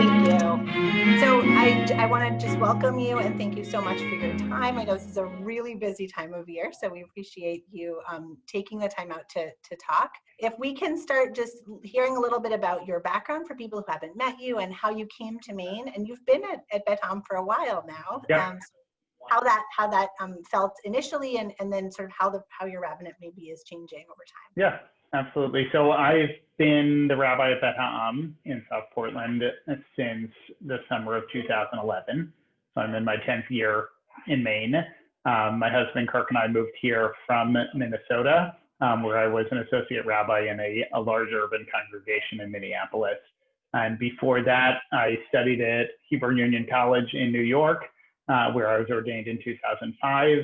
Thank you. So I want to just welcome you and thank you so much for your time. I know this is a really busy time of year, so we appreciate you taking the time out to talk. If we can start just hearing a little bit about your background for people who haven't met you and how you came to Maine, and you've been at Bet Hom for a while now. Yeah. How that felt initially, and then sort of how your rabbinate maybe is changing over time. Yeah, absolutely. So I've been the rabbi at Bet Hom in South Portland since the summer of 2011. So I'm in my 10th year in Maine. My husband Kirk and I moved here from Minnesota, where I was an associate rabbi in a large urban congregation in Minneapolis. And before that, I studied at Hebrew Union College in New York, where I was ordained in 2005.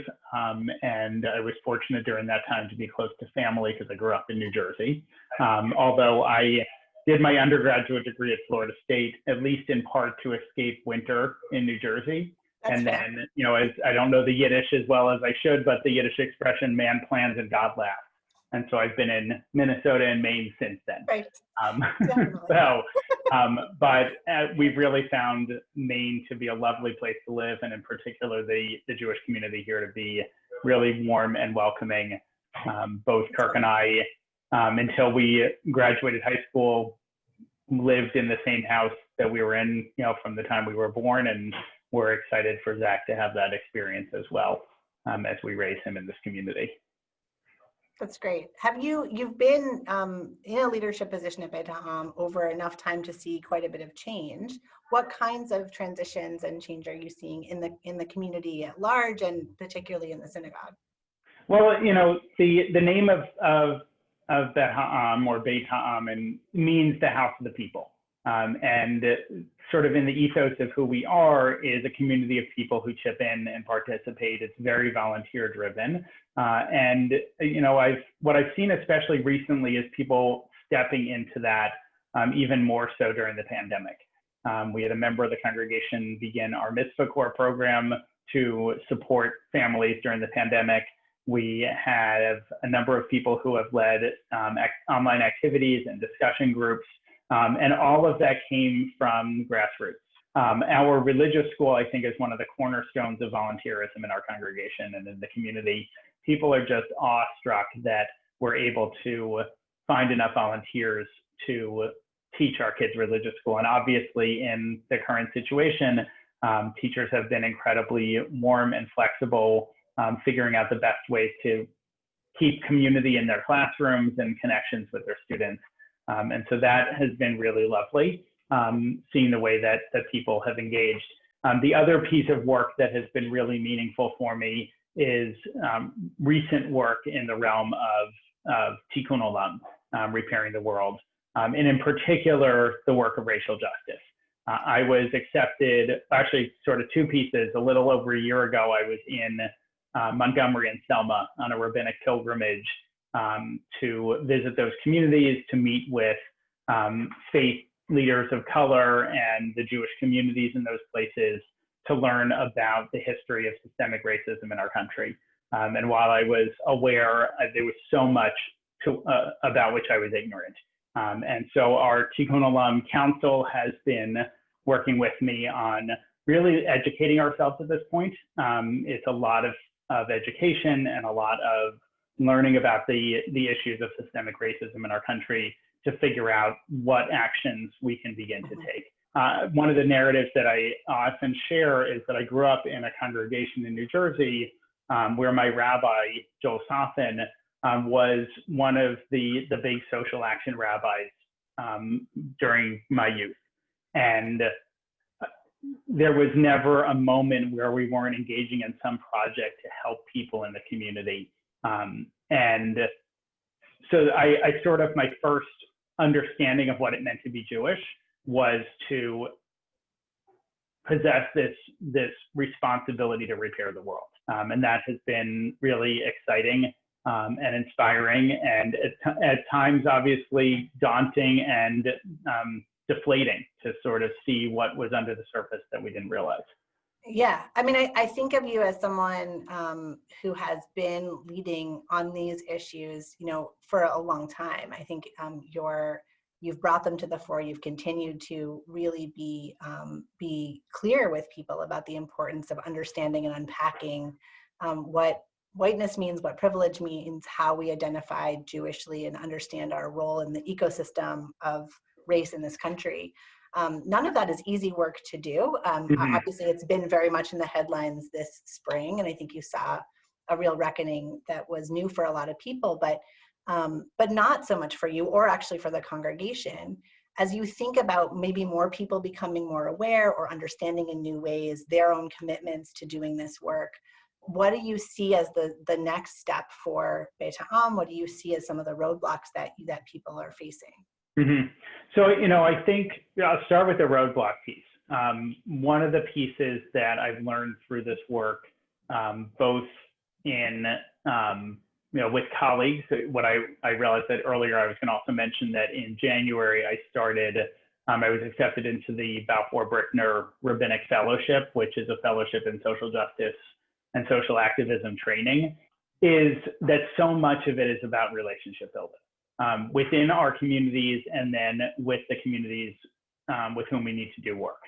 And I was fortunate during that time to be close to family because I grew up in New Jersey. Although I did my undergraduate degree at Florida State, at least in part to escape winter in New Jersey. That's and fair. Then, I don't know the Yiddish as well as I should, but the Yiddish expression, man plans and God laughs. And so I've been in Minnesota and Maine since then. Right. But we've really found Maine to be a lovely place to live, and in particular, the Jewish community here to be really warm and welcoming. Both Kirk and I, until we graduated high school, lived in the same house that we were in, from the time we were born, and we're excited for Zach to have that experience as well, as we raise him in this community. That's great. You've been in a leadership position at Bet Hom over enough time to see quite a bit of change. What kinds of transitions and change are you seeing in the community at large, and particularly in the synagogue? Well, the name of Bet Hom or Beit Ha'am means the house of the people. And sort of in the ethos of who we are is a community of people who chip in and participate. It's very volunteer driven. And what I've seen especially recently is people stepping into that even more so during the pandemic. We had a member of the congregation begin our Mitzvah Corps program to support families during the pandemic. We have a number of people who have led online activities and discussion groups. And all of that came from grassroots. Our religious school, I think, is one of the cornerstones of volunteerism in our congregation and in the community. People are just awestruck that we're able to find enough volunteers to teach our kids religious school. And obviously, in the current situation, teachers have been incredibly warm and flexible, figuring out the best ways to keep community in their classrooms and connections with their students. And so that has been really lovely, seeing the way that people have engaged. The other piece of work that has been really meaningful for me is recent work in the realm of Tikkun Olam, repairing the world, and in particular, the work of racial justice. I was accepted, actually sort of two pieces. A little over a year ago, I was in Montgomery and Selma on a rabbinic pilgrimage to visit those communities, to meet with faith leaders of color and the Jewish communities in those places, to learn about the history of systemic racism in our country. And while I was aware, there was so much about which I was ignorant. And so our Tikkun Olam Council has been working with me on really educating ourselves at this point. It's a lot of education and a lot of learning about the issues of systemic racism in our country to figure out what actions we can begin to take. One of the narratives that I often share is that I grew up in a congregation in New Jersey where my rabbi, Joel Safin, was one of the big social action rabbis during my youth. And there was never a moment where we weren't engaging in some project to help people in the community. And so I sort of, my first understanding of what it meant to be Jewish was to possess this responsibility to repair the world. And that has been really exciting and inspiring, and at times obviously daunting and deflating to sort of see what was under the surface that we didn't realize. Yeah, I mean, I think of you as someone who has been leading on these issues, for a long time. I think your you've brought them to the fore. You've continued to really be clear with people about the importance of understanding and unpacking what whiteness means, what privilege means, how we identify Jewishly, and understand our role in the ecosystem of race in this country. None of that is easy work to do. Obviously, it's been very much in the headlines this spring, and I think you saw a real reckoning that was new for a lot of people, but not so much for you, or actually for the congregation. As you think about maybe more people becoming more aware or understanding in new ways their own commitments to doing this work, what do you see as the next step for Beit Ha'am? What do you see as some of the roadblocks that people are facing? So, I think I'll start with the roadblock piece. One of the pieces that I've learned through this work, both in, with colleagues, what I realized that earlier, I was going to also mention that in January, I was accepted into the Balfour Brickner Rabbinic Fellowship, which is a fellowship in social justice and social activism training, is that so much of it is about relationship building within our communities, and then with the communities with whom we need to do work.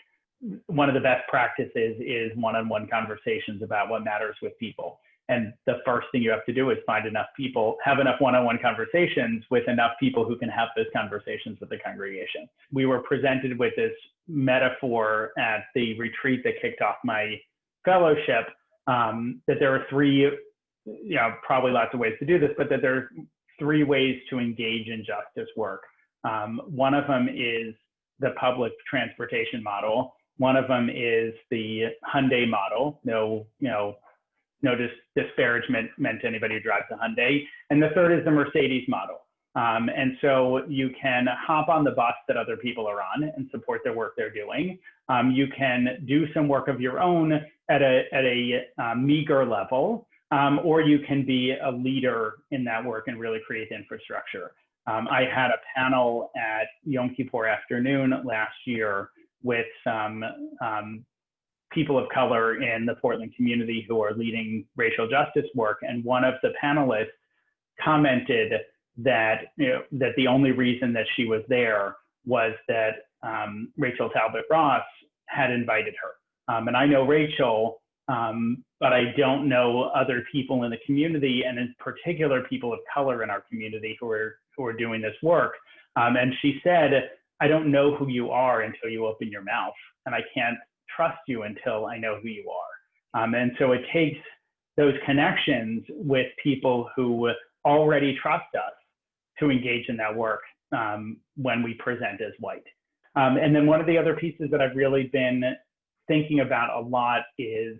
One of the best practices is one-on-one conversations about what matters with people. And the first thing you have to do is find enough people, have enough one-on-one conversations with enough people who can have those conversations with the congregation. We were presented with this metaphor at the retreat that kicked off my fellowship, that there are three, probably lots of ways to do this, but that there are three ways to engage in justice work. One of them is the public transportation model. One of them is the Hyundai model. No disparagement meant to anybody who drives a Hyundai. And the third is the Mercedes model. And so you can hop on the bus that other people are on and support the work they're doing. You can do some work of your own at a meager level, or you can be a leader in that work and really create the infrastructure. I had a panel at Yom Kippur afternoon last year with some people of color in the Portland community who are leading racial justice work. And one of the panelists commented that, that the only reason that she was there was that Rachel Talbot Ross had invited her. And I know Rachel, but I don't know other people in the community, and in particular people of color in our community who are doing this work. And she said, I don't know who you are until you open your mouth, and I can't trust you until I know who you are. And so it takes those connections with people who already trust us to engage in that work when we present as white. And then one of the other pieces that I've really been thinking about a lot is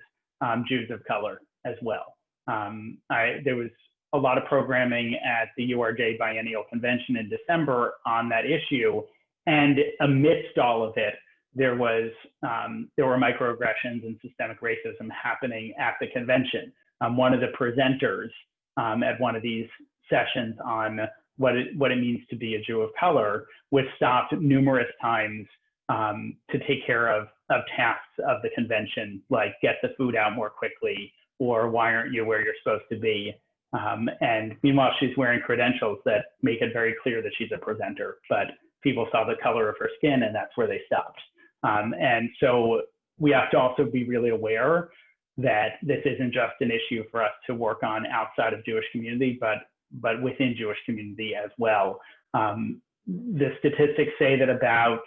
Jews of color as well. There was a lot of programming at the URJ Biennial Convention in December on that issue. And amidst all of it, there were microaggressions and systemic racism happening at the convention. One of the presenters at one of these sessions on what it means to be a Jew of color was stopped numerous times to take care of tasks of the convention, like get the food out more quickly, or why aren't you where you're supposed to be? And meanwhile, she's wearing credentials that make it very clear that she's a presenter, but people saw the color of her skin and that's where they stopped. And so we have to also be really aware that this isn't just an issue for us to work on outside of Jewish community, but within Jewish community as well. The statistics say that about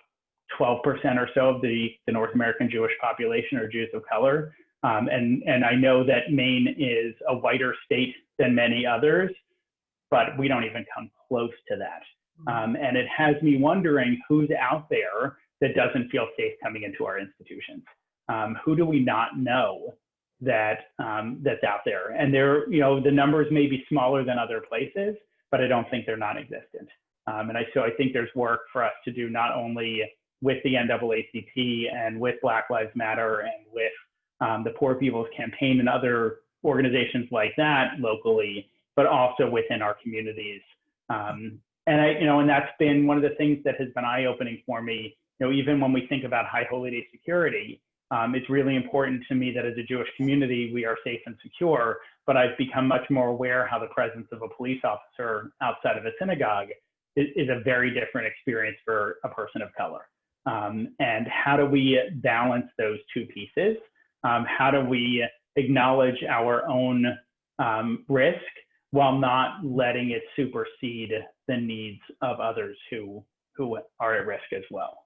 12% or so of the North American Jewish population are Jews of color. And I know that Maine is a whiter state than many others, but we don't even come close to that. And it has me wondering who's out there that doesn't feel safe coming into our institutions. Who do we not know that's out there? And the numbers may be smaller than other places, but I don't think they're non-existent. So I think there's work for us to do not only with the NAACP and with Black Lives Matter and with the Poor People's Campaign and other organizations like that locally, but also within our communities. And that's been one of the things that has been eye-opening for me. Even when we think about high holy day security, it's really important to me that as a Jewish community, we are safe and secure, but I've become much more aware how the presence of a police officer outside of a synagogue is a very different experience for a person of color. And how do we balance those two pieces? How do we acknowledge our own risk while not letting it supersede the needs of others who are at risk as well?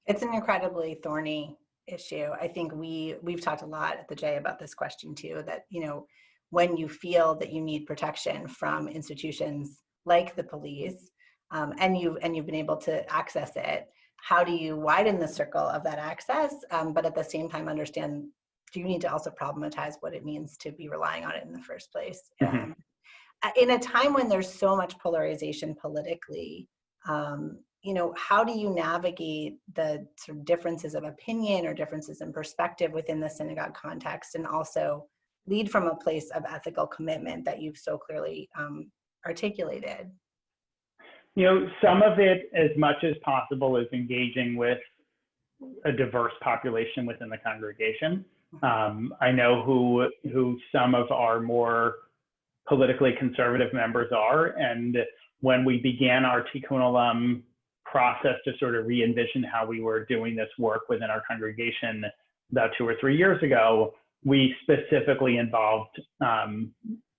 It's an incredibly thorny issue. I think we've talked a lot at the J about this question too, that, you know, when you feel that you need protection from institutions like the police, and you've been able to access it, how do you widen the circle of that access, but at the same time understand, do you need to also problematize what it means to be relying on it in the first place? Mm-hmm. In a time when there's so much polarization politically, you know, how do you navigate the sort of differences of opinion or differences in perspective within the synagogue context, and also lead from a place of ethical commitment that you've so clearly articulated? You know, some of it, as much as possible, is engaging with a diverse population within the congregation. I know who some of our more politically conservative members are, and when we began our Tikkun Olam process to sort of re-envision how we were doing this work within our congregation about 2 or 3 years ago, we specifically involved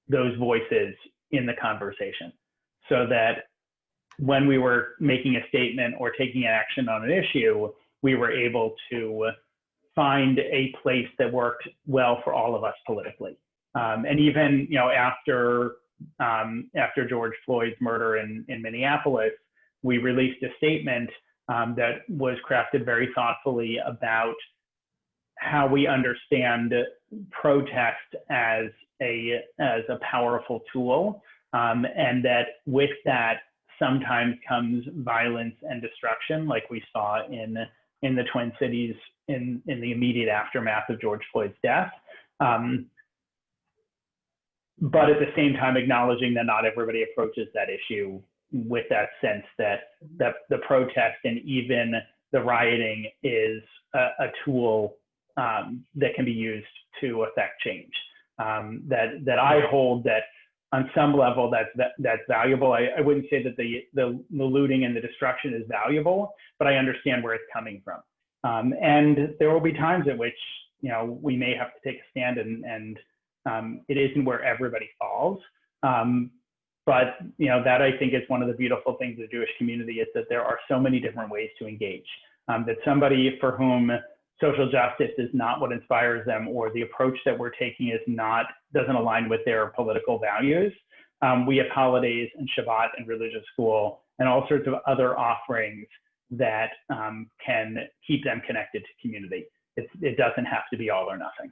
those voices in the conversation, so that when we were making a statement or taking action on an issue, we were able to find a place that worked well for all of us politically. And even, you know, after George Floyd's murder in Minneapolis, we released a statement that was crafted very thoughtfully about how we understand protest as a powerful tool, and that with that sometimes comes violence and destruction, like we saw in the Twin Cities in the immediate aftermath of George Floyd's death. But at the same time, acknowledging that not everybody approaches that issue with that sense that the protest and even the rioting is a tool that can be used to affect change. That I hold that on some level that's valuable. I wouldn't say that the looting and the destruction is valuable, but I understand where it's coming from. And there will be times at which, you know, we may have to take a stand, and it isn't where everybody falls. But, you know, that I think is one of the beautiful things of the Jewish community, is that there are so many different ways to engage. That somebody for whom social justice is not what inspires them, or the approach that we're taking doesn't align with their political values. We have holidays and Shabbat and religious school and all sorts of other offerings that can keep them connected to community. It doesn't have to be all or nothing.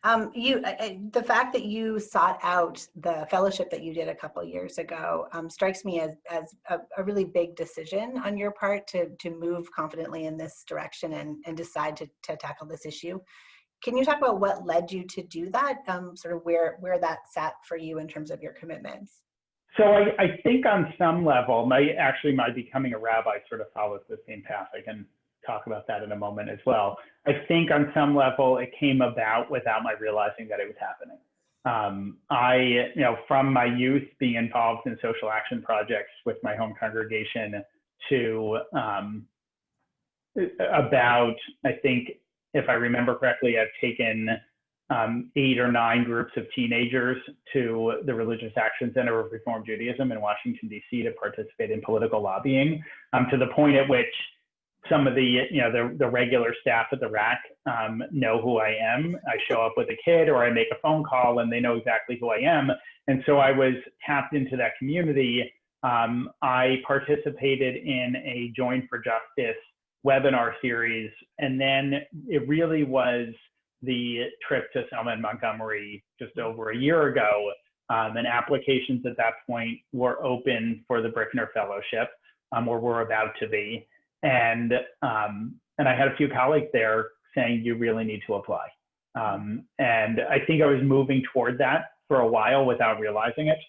The fact that you sought out the fellowship that you did a couple of years ago strikes me as a really big decision on your part to move confidently in this direction and decide to tackle this issue. Can you talk about what led you to do that, sort of where that sat for you in terms of your commitments? So I think on some level, my becoming a rabbi sort of follows the same path. I can talk about that in a moment as well. I think on some level it came about without my realizing that it was happening. From my youth, being involved in social action projects with my home congregation to about, I think, if I remember correctly, I've taken 8 or 9 groups of teenagers to the Religious Action Center of Reform Judaism in Washington, D.C. to participate in political lobbying, to the point at which some of the regular staff at the RAC know who I am. I show up with a kid, or I make a phone call, and they know exactly who I am. And so I was tapped into that community. I participated in a Join for Justice webinar series, and then it really was the trip to Selma and Montgomery just over a year ago, and applications at that point were open for the Rabbinic Fellowship, or were about to be. And I had a few colleagues there saying, you really need to apply. And I think I was moving toward that for a while without realizing it.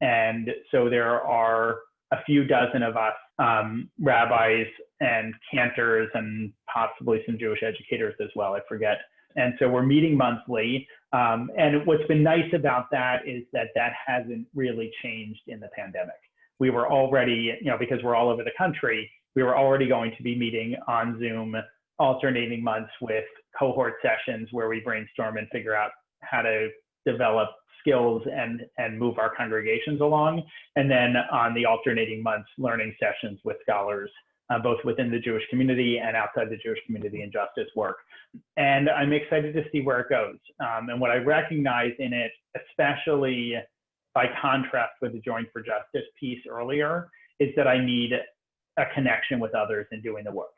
And so there are a few dozen of us, rabbis and cantors, and possibly some Jewish educators as well, I forget. And so we're meeting monthly. And what's been nice about that is that hasn't really changed in the pandemic. we were already, because we're all over the country, we were already going to be meeting on Zoom alternating months with cohort sessions where we brainstorm and figure out how to develop skills and move our congregations along. And then on the alternating months, learning sessions with scholars, both within the Jewish community and outside the Jewish community in justice work. And I'm excited to see where it goes. And what I recognize in it, especially by contrast with the Join for Justice piece earlier, is that I need a connection with others in doing the work.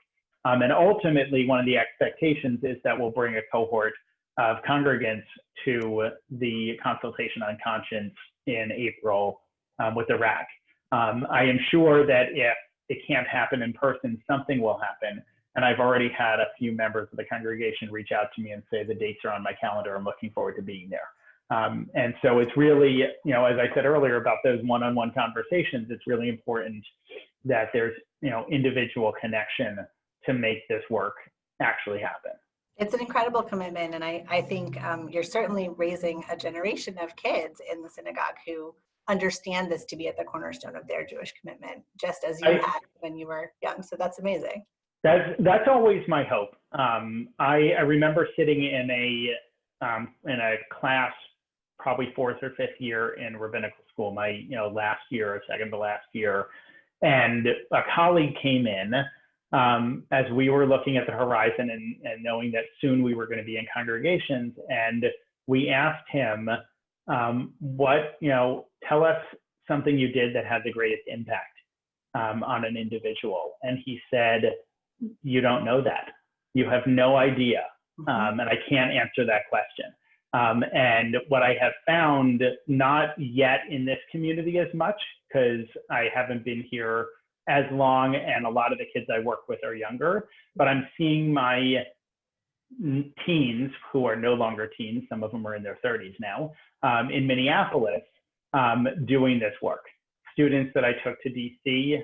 And ultimately, one of the expectations is that we'll bring a cohort of congregants to the consultation on conscience in April with the RAC. I am sure that if it can't happen in person, something will happen. And I've already had a few members of the congregation reach out to me and say the dates are on my calendar. I'm looking forward to being there. And so it's really, as I said earlier about those one-on-one conversations, it's really important that there's, individual connection to make this work actually happen. It's an incredible commitment. And I think you're certainly raising a generation of kids in the synagogue who understand this to be at the cornerstone of their Jewish commitment, just as you had when you were young. So that's amazing. That's always my hope. I remember sitting in a class, probably fourth or fifth year in rabbinical school, my last year or second to last year, and a colleague came in as we were looking at the horizon and knowing that soon we were going to be in congregations, and we asked him, tell us something you did that had the greatest impact on an individual. And he said, you don't know that. You have no idea. And I can't answer that question. And what I have found, not yet in this community as much, because I haven't been here as long and a lot of the kids I work with are younger, but I'm seeing my teens who are no longer teens, some of them are in their 30s now, in Minneapolis doing this work. Students that I took to DC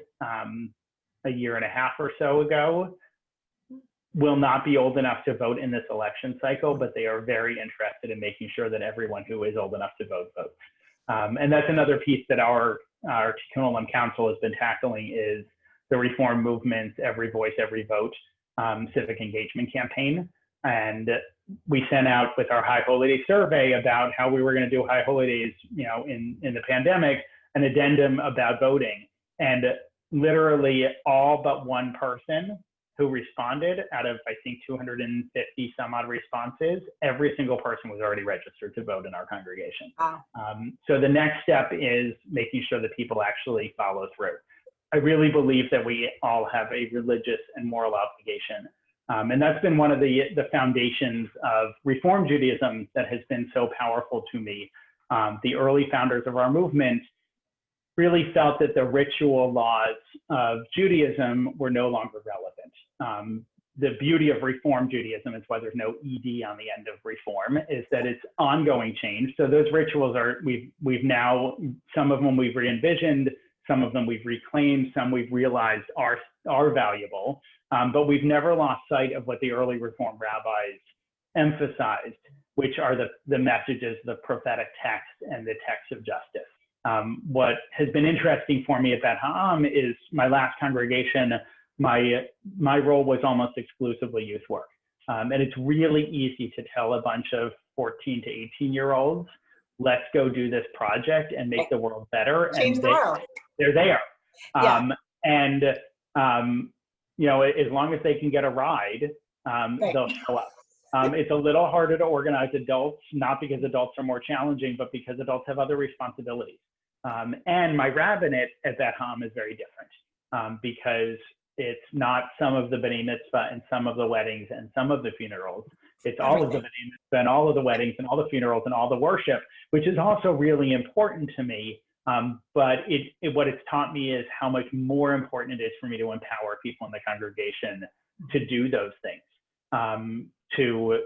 a year and a half or so ago will not be old enough to vote in this election cycle, but they are very interested in making sure that everyone who is old enough to vote votes. And that's another piece that our Tikkun Olam Council has been tackling, is the Reform Movement's Every Voice, Every Vote civic engagement campaign. And we sent out with our High Holy Day survey about how we were going to do High Holy Days, in the pandemic, an addendum about voting. And literally all but one person who responded out of, I think, 250 some odd responses, every single person was already registered to vote in our congregation. Wow. So the next step is making sure that people actually follow through. I really believe that we all have a religious and moral obligation. And that's been one of the foundations of Reform Judaism that has been so powerful to me. The early founders of our movement really felt that the ritual laws of Judaism were no longer relevant. The beauty of Reform Judaism is why there's no ED on the end of reform, is that it's ongoing change. So those rituals we've now, some of them we've re-envisioned, some of them we've reclaimed, some we've realized are valuable, but we've never lost sight of what the early Reform rabbis emphasized, which are the messages, the prophetic text, and the text of justice. What has been interesting for me at Bet Ha'am is my last congregation, my role was almost exclusively youth work. And it's really easy to tell a bunch of 14 to 18-year-olds, let's go do this project and make the world better. Change the world. They're there. Yeah. As long as they can get a ride, they'll show up. It's a little harder to organize adults, not because adults are more challenging, but because adults have other responsibilities. And my rabbinate at Bet Ha'am is very different because it's not some of the B'nai Mitzvah and some of the weddings and some of the funerals. It's all of the B'nai Mitzvah and all of the weddings and all the funerals and all the worship, which is also really important to me. But what it's taught me is how much more important it is for me to empower people in the congregation to do those things, to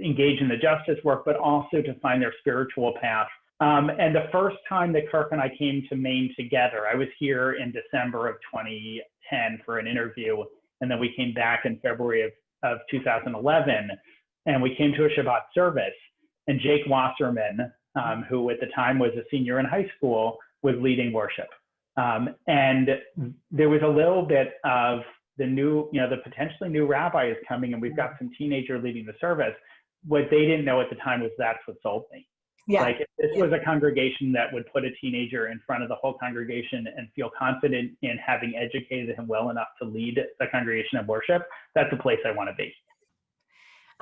engage in the justice work, but also to find their spiritual path. And the first time that Kirk and I came to Maine together, I was here in December of 2010 for an interview, and then we came back in February of 2011, and we came to a Shabbat service, and Jake Wasserman, who at the time was a senior in high school, was leading worship. And there was a little bit of the new, the potentially new rabbi is coming, and we've got some teenager leading the service. What they didn't know at the time was that's what sold me. Yeah. Like, if this was a congregation that would put a teenager in front of the whole congregation and feel confident in having educated him well enough to lead the congregation of worship, that's the place I want to be.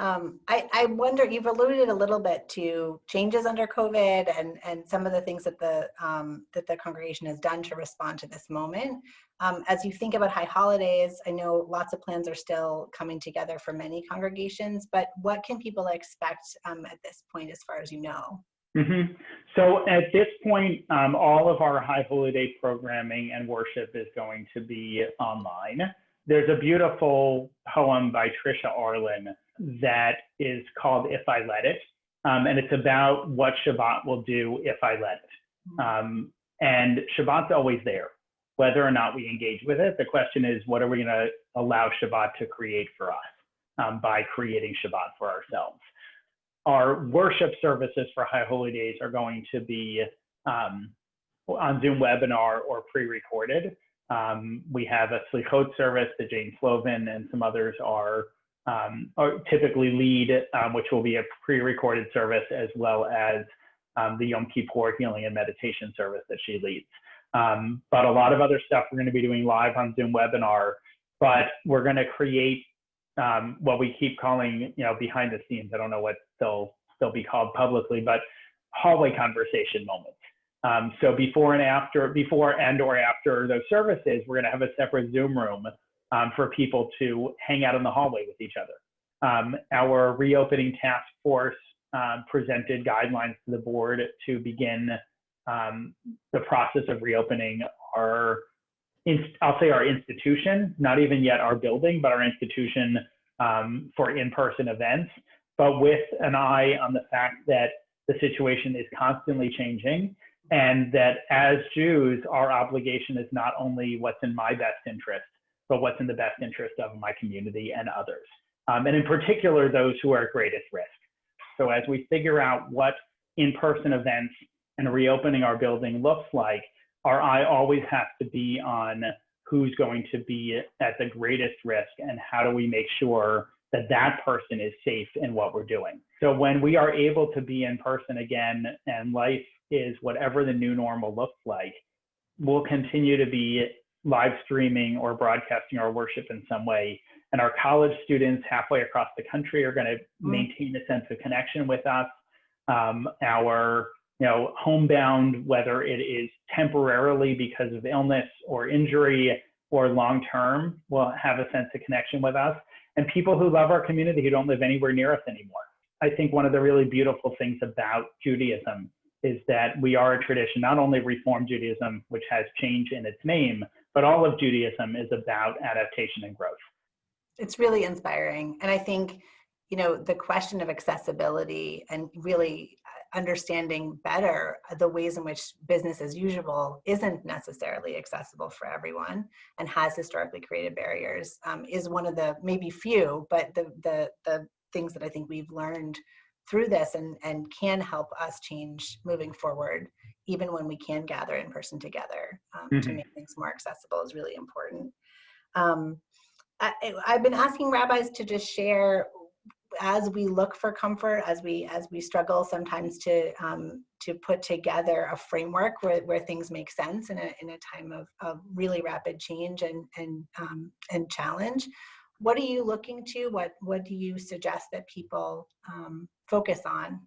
I wonder, you've alluded a little bit to changes under COVID and some of the things that the congregation has done to respond to this moment. As you think about high holidays, I know lots of plans are still coming together for many congregations, but what can people expect at this point, as far as you know? Mm-hmm. So at this point, all of our high holiday programming and worship is going to be online. There's a beautiful poem by Trisha Arlen that is called If I Let It. And it's about what Shabbat will do if I let it. And Shabbat's always there, whether or not we engage with it. The question is, what are we going to allow Shabbat to create for us by creating Shabbat for ourselves? Our worship services for High Holy Days are going to be on Zoom webinar or pre-recorded. We have a Slichot service that Jane Flovin and some others are typically lead, which will be a pre-recorded service, as well as the Yom Kippur healing and meditation service that she leads. But a lot of other stuff we're going to be doing live on Zoom webinar, but we're going to create what we keep calling, behind the scenes. I don't know what they'll be called publicly, but hallway conversation moments. So before and or after those services, we're going to have a separate Zoom room for people to hang out in the hallway with each other. Our reopening task force presented guidelines to the board to begin the process of reopening our institution, not even yet our building, but our institution for in-person events, but with an eye on the fact that the situation is constantly changing, and that as Jews, our obligation is not only what's in my best interest, but what's in the best interest of my community and others, and in particular, those who are at greatest risk. So as we figure out what in-person events and reopening our building looks like, our eye always has to be on who's going to be at the greatest risk and how do we make sure that that person is safe in what we're doing. So when we are able to be in person again and life is whatever the new normal looks like, we'll continue to be live streaming or broadcasting our worship in some way. And our college students halfway across the country are going to maintain a sense of connection with us. Our homebound, whether it is temporarily because of illness or injury or long-term, will have a sense of connection with us. And people who love our community who don't live anywhere near us anymore. I think one of the really beautiful things about Judaism is that we are a tradition, not only Reform Judaism, which has change in its name, but all of Judaism is about adaptation and growth. It's really inspiring. And I think, the question of accessibility and really understanding better the ways in which business as usual isn't necessarily accessible for everyone and has historically created barriers is one of the maybe few, but the things that I think we've learned through this and can help us change moving forward, even when we can gather in person together to make things more accessible is really important. I've been asking rabbis to just share, as we look for comfort, as we struggle sometimes to put together a framework where things make sense in a time of really rapid change and challenge. What are you looking to? What do you suggest that people focus on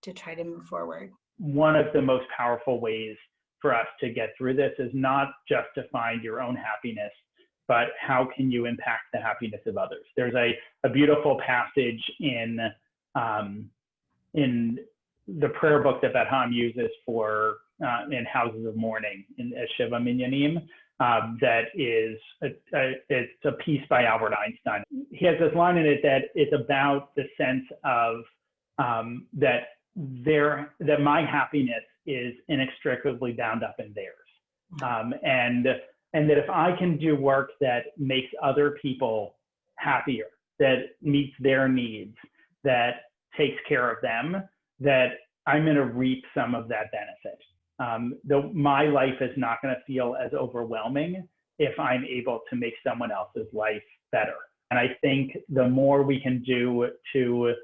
to try to move forward? One of the most powerful ways for us to get through this is not just to find your own happiness, but how can you impact the happiness of others? There's a beautiful passage in the prayer book that Bet Ham uses for in houses of mourning in Shiva Minyanim. That is it's a piece by Albert Einstein. He has this line in it that it's about the sense of that my happiness is inextricably bound up in theirs, and that if I can do work that makes other people happier, that meets their needs, that takes care of them, that I'm going to reap some of that benefit. my life is not going to feel as overwhelming if I'm able to make someone else's life better. And I think the more we can do to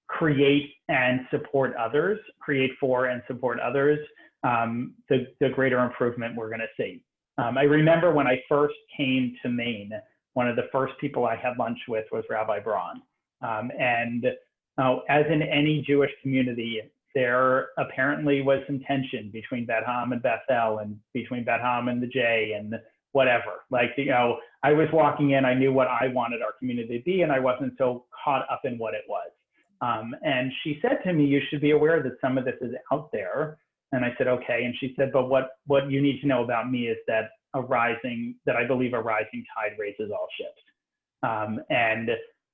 create and support others, create for and support others, the greater improvement we're going to see. I remember when I first came to Maine, one of the first people I had lunch with was Rabbi Braun. And as in any Jewish community, there apparently was some tension between Bet Ham and Beth El, and between Bet Ham and the J, and whatever. Like, I was walking in, I knew what I wanted our community to be, and I wasn't so caught up in what it was. And she said to me, you should be aware that some of this is out there. And I said, okay. And she said, but what you need to know about me is that I believe a rising tide raises all ships. And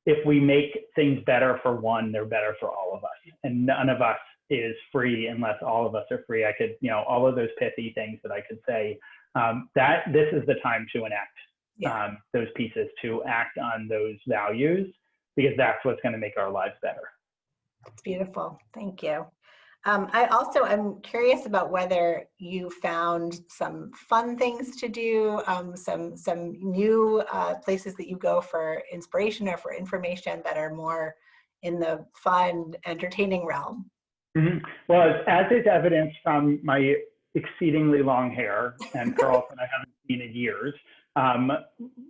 if we make things better for one, they're better for all of us. And none of us is free unless all of us are free. I could, all of those pithy things that I could say, that this is the time to enact those pieces, to act on those values, because that's what's going to make our lives better. That's beautiful. Thank you. I'm curious about whether you found some fun things to do, some new places that you go for inspiration or for information that are more in the fun, entertaining realm. Mm-hmm. Well, as is evidenced from my exceedingly long hair and curls that I haven't seen in years,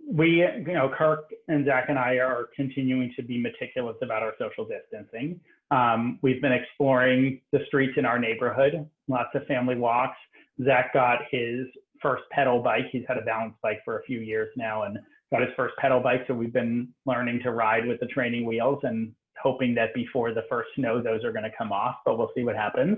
we, Kirk and Zach and I are continuing to be meticulous about our social distancing. We've been exploring the streets in our neighborhood, lots of family walks. Zach got his first pedal bike. He's had a balance bike for a few years now and got his first pedal bike. So we've been learning to ride with the training wheels and hoping that before the first snow, those are going to come off, but we'll see what happens.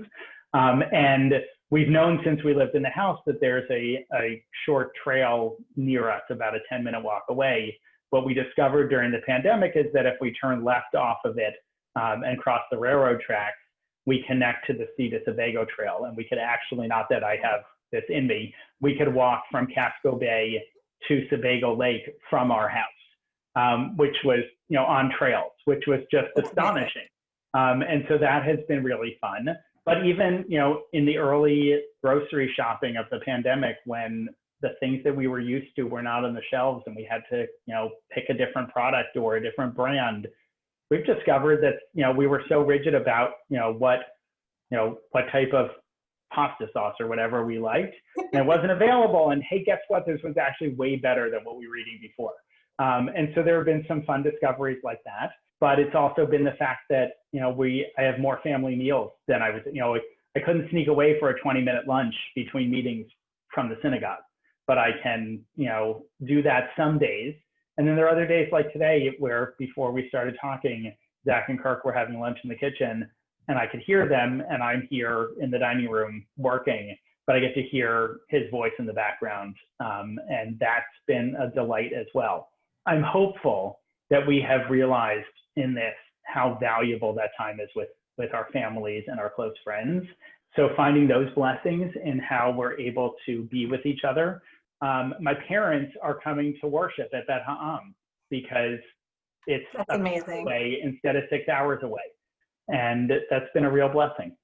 And we've known since we lived in the house that there's a short trail near us, about a 10-minute walk away. What we discovered during the pandemic is that if we turn left off of it and cross the railroad tracks, we connect to the Sea to Sebago Trail. And we could actually, not that I have this in me, we could walk from Casco Bay to Sebago Lake from our house, which was, on trails, which was just astonishing. And so that has been really fun. But even, in the early grocery shopping of the pandemic, when the things that we were used to were not on the shelves and we had to, pick a different product or a different brand, we've discovered that, we were so rigid about, what type of pasta sauce or whatever we liked, and it wasn't available. And hey, guess what? This was actually way better than what we were eating before. And so there have been some fun discoveries like that. But it's also been the fact that, I have more family meals than I was, I couldn't sneak away for a 20-minute lunch between meetings from the synagogue, but I can, do that some days. And then there are other days like today where before we started talking, Zach and Kirk were having lunch in the kitchen and I could hear them and I'm here in the dining room working, but I get to hear his voice in the background. And that's been a delight as well. I'm hopeful that we have realized in this how valuable that time is with our families and our close friends. So finding those blessings in how we're able to be with each other. My parents are coming to worship at Bet Ha'am because it's amazing. Away instead of 6 hours away. And that's been a real blessing.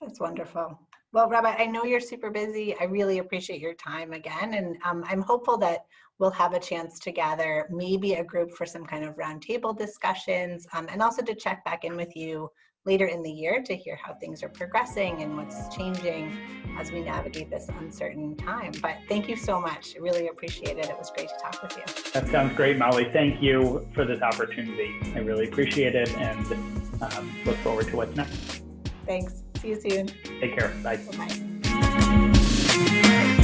That's wonderful. Well, Rabbi, I know you're super busy. I really appreciate your time again. And I'm hopeful that we'll have a chance to gather maybe a group for some kind of roundtable discussions, and also to check back in with you later in the year to hear how things are progressing and what's changing as we navigate this uncertain time. But thank you so much. I really appreciate it. It was great to talk with you. That sounds great, Molly. Thank you for this opportunity. I really appreciate it and look forward to what's next. Thanks. See you soon. Take care. Bye. Bye-bye.